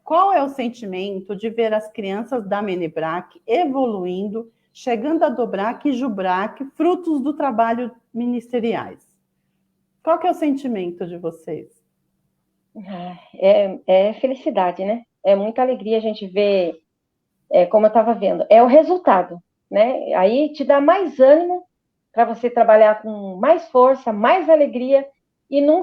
Qual é o sentimento de ver as crianças da Menibrac evoluindo, chegando a Dobrac e Jubrac, frutos do trabalho ministeriais? Qual que é o sentimento de vocês? É felicidade, né? É muita alegria a gente ver, como eu estava vendo, é o resultado, né? Aí te dá mais ânimo para você trabalhar com mais força, mais alegria e não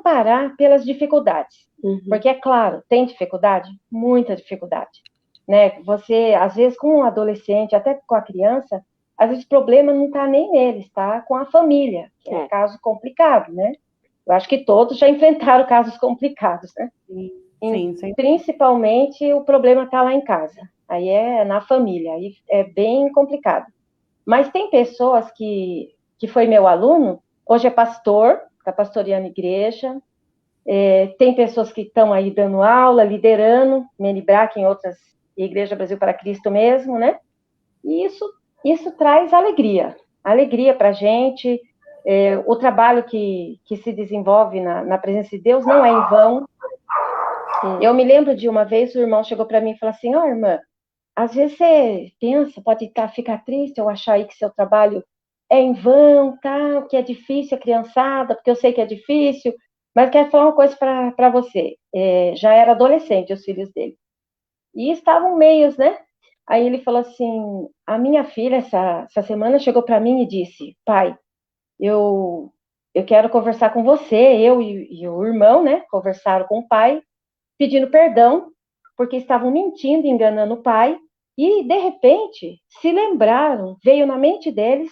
parar pelas dificuldades. Uhum. Porque é claro, tem dificuldade, muita dificuldade, né? Você, às vezes, com um adolescente, até com a criança, às vezes o problema não está nem neles, está com a família, que é caso complicado, né? Eu acho que todos já enfrentaram casos complicados, né? Sim. Principalmente o problema está lá em casa. Aí é na família, aí é bem complicado. Mas tem pessoas que foi meu aluno, hoje é pastor, está pastoreando igreja, tem pessoas que estão aí dando aula, liderando, Menibrac em outras, Igreja Brasil para Cristo mesmo, né? E isso traz alegria para a gente. O trabalho que se desenvolve na presença de Deus não é em vão. Eu me lembro de uma vez, o irmão chegou para mim e falou assim, irmã, às vezes você pensa, pode ficar triste ou achar aí que seu trabalho é em vão, tá? Que é difícil a criançada, porque eu sei que é difícil, mas quero falar uma coisa para você. Já era adolescente, os filhos dele. E estavam meios, né? Aí ele falou assim, a minha filha essa semana chegou para mim e disse, pai, eu quero conversar com você, eu e o irmão, né? Conversaram com o pai, pedindo perdão, porque estavam mentindo, enganando o pai, e, de repente, se lembraram, veio na mente deles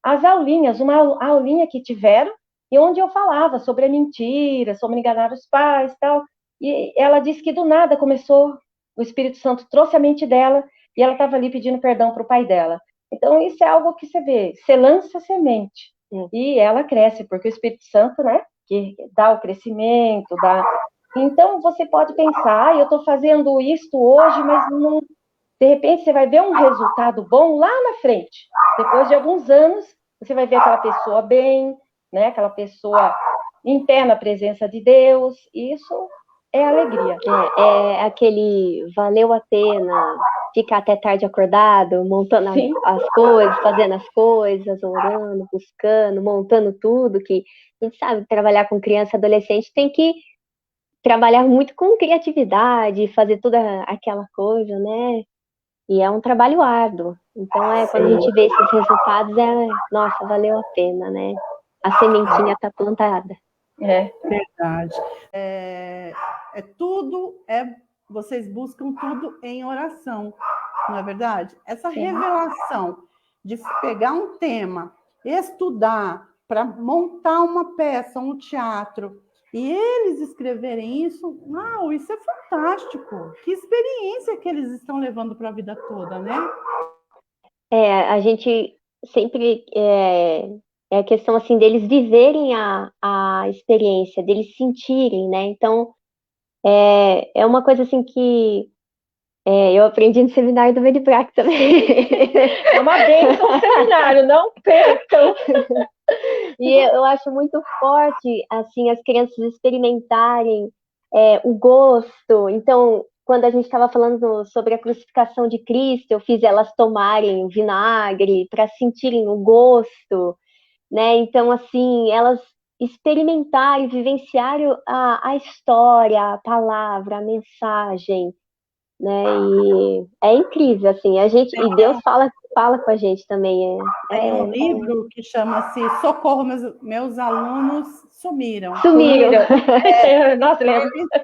as aulinhas, uma aulinha que tiveram, e onde eu falava sobre a mentira, sobre enganar os pais e tal, e ela disse que do nada começou, o Espírito Santo trouxe a mente dela, e ela estava ali pedindo perdão para o pai dela. Então, isso é algo que você vê, você lança a semente, e ela cresce, porque o Espírito Santo, né, que dá o crescimento, dá... Então, você pode pensar, eu estou fazendo isto hoje, mas não... De repente, você vai ver um resultado bom lá na frente. Depois de alguns anos, você vai ver aquela pessoa bem, né? Aquela pessoa em pé na presença de Deus. Isso é alegria. É aquele valeu a pena ficar até tarde acordado, montando as coisas, fazendo as coisas, orando, buscando, montando tudo, que a gente sabe, trabalhar com criança e adolescente tem que trabalhar muito com criatividade, fazer toda aquela coisa, né? E é um trabalho árduo. Então, quando a gente vê esses resultados, nossa, valeu a pena, né? A sementinha está plantada. É verdade. Vocês buscam tudo em oração, não é verdade? Essa revelação de pegar um tema, estudar, para montar uma peça, um teatro, e eles escreverem isso, uau, isso é fantástico. Que experiência que eles estão levando para a vida toda, né? A gente sempre... É a questão, assim, deles viverem a experiência, deles sentirem, né? Então, é uma coisa, assim, que eu aprendi no seminário do Menibrac também. É uma bênção no seminário, não percam! E eu acho muito forte, assim, as crianças experimentarem o gosto. Então, quando a gente estava falando sobre a crucificação de Cristo, eu fiz elas tomarem vinagre para sentirem o gosto, né? Então, assim, elas experimentarem, vivenciarem a história, a palavra, a mensagem, né? E é incrível, assim, e Deus fala com a gente também. Tem um livro que chama-se Socorro, meus alunos sumiram. Nossa,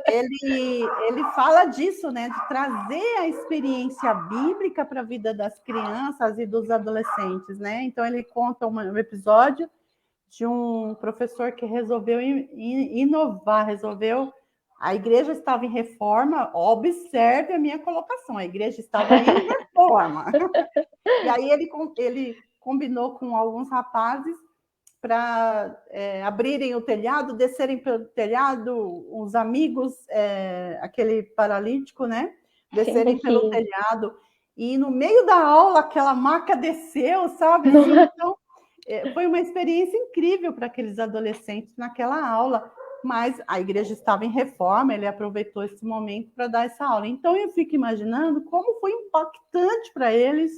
ele fala disso, né? De trazer a experiência bíblica para a vida das crianças e dos adolescentes, né? Então ele conta um episódio de um professor que resolveu inovar, a igreja estava em reforma, observe a minha colocação, a igreja estava em reforma. E aí ele combinou com alguns rapazes para abrirem o telhado, descerem pelo telhado, os amigos, aquele paralítico, né? Descerem pelo telhado. E no meio da aula, aquela maca desceu, sabe? Assim, então, foi uma experiência incrível para aqueles adolescentes naquela aula. mas a igreja estava em reforma, ele aproveitou esse momento para dar essa aula. Então, eu fico imaginando como foi impactante para eles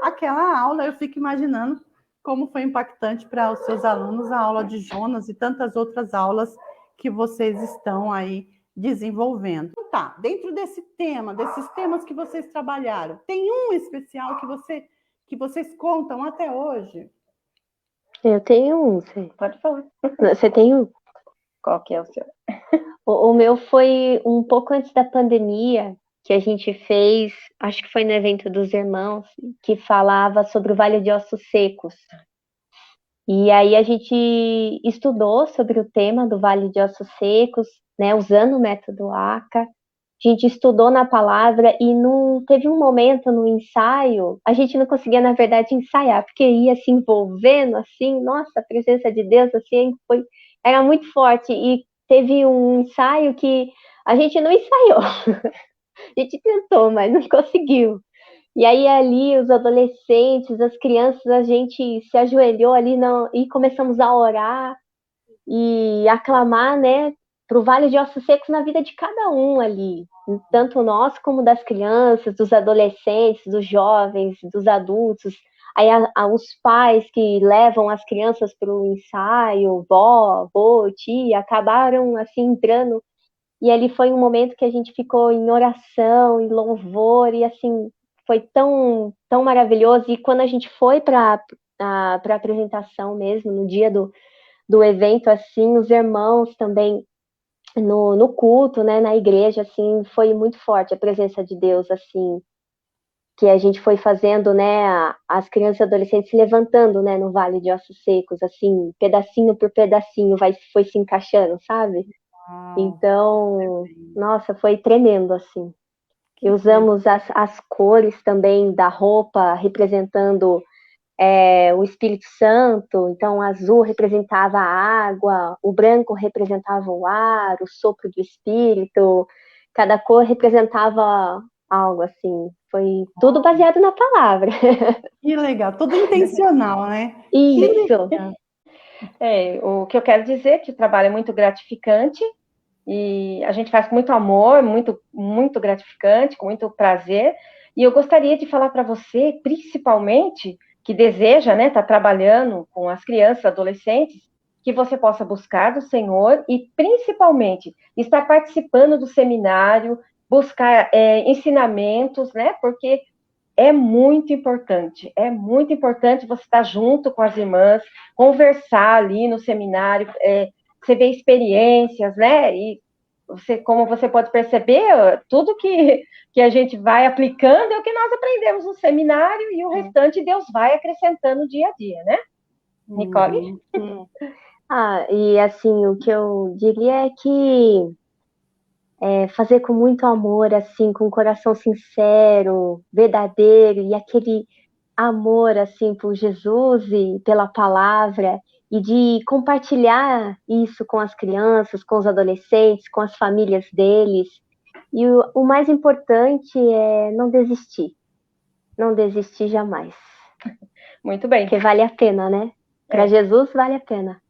aquela aula, eu fico imaginando como foi impactante para os seus alunos a aula de Jonas e tantas outras aulas que vocês estão aí desenvolvendo. Então, tá, dentro desse tema, desses temas que vocês trabalharam, tem um especial que vocês contam até hoje? Eu tenho um, você Pode falar. você tem um? Qual que é o seu? O meu foi um pouco antes da pandemia, que a gente fez, acho que foi no evento dos irmãos, que falava sobre o Vale de Ossos Secos. E aí a gente estudou sobre o tema do Vale de Ossos Secos, né, usando o método ACA. A gente estudou na palavra e não teve um momento no ensaio, a gente não conseguia, na verdade, ensaiar, porque ia se envolvendo assim, nossa, a presença de Deus assim era muito forte. E teve um ensaio que a gente não ensaiou. A gente tentou, mas não conseguiu. E aí ali os adolescentes, as crianças, a gente se ajoelhou ali e começamos a orar e aclamar, né, para o Vale de Ossos Secos na vida de cada um ali, tanto nós como das crianças, dos adolescentes, dos jovens, dos adultos. Aí os pais que levam as crianças para o ensaio, vó, vô, tia, acabaram assim entrando. E ali foi um momento que a gente ficou em oração, em louvor, e assim, foi tão, tão maravilhoso. E quando a gente foi para a apresentação mesmo, no dia do evento, assim, os irmãos também no culto, né, na igreja, assim, foi muito forte a presença de Deus, assim, que a gente foi fazendo, né, as crianças e adolescentes se levantando, né, no Vale de Ossos Secos, assim, pedacinho por pedacinho, foi se encaixando, sabe? Então, nossa, foi tremendo, assim. E usamos as cores também da roupa representando o Espírito Santo. Então, o azul representava a água, o branco representava o ar, o sopro do Espírito. Cada cor representava algo, assim. Foi tudo baseado na palavra. Que legal, tudo intencional, né? Isso. O que eu quero dizer é que o trabalho é muito gratificante e a gente faz com muito amor, muito, muito gratificante, com muito prazer. E eu gostaria de falar para você, principalmente, que deseja, né, estar trabalhando com as crianças, adolescentes, que você possa buscar do Senhor e, principalmente, estar participando do seminário, buscar ensinamentos, né, porque é muito importante você estar junto com as irmãs, conversar ali no seminário, você vê experiências, né? E como você pode perceber, tudo que a gente vai aplicando é o que nós aprendemos no seminário e o restante Deus vai acrescentando dia a dia, né? Nicole? E assim, o que eu diria é que fazer com muito amor, assim, com um coração sincero, verdadeiro, e aquele amor, assim, por Jesus e pela palavra, e de compartilhar isso com as crianças, com os adolescentes, com as famílias deles. E o mais importante é não desistir. Não desistir jamais. Muito bem. Porque vale a pena, né? Para Jesus vale a pena.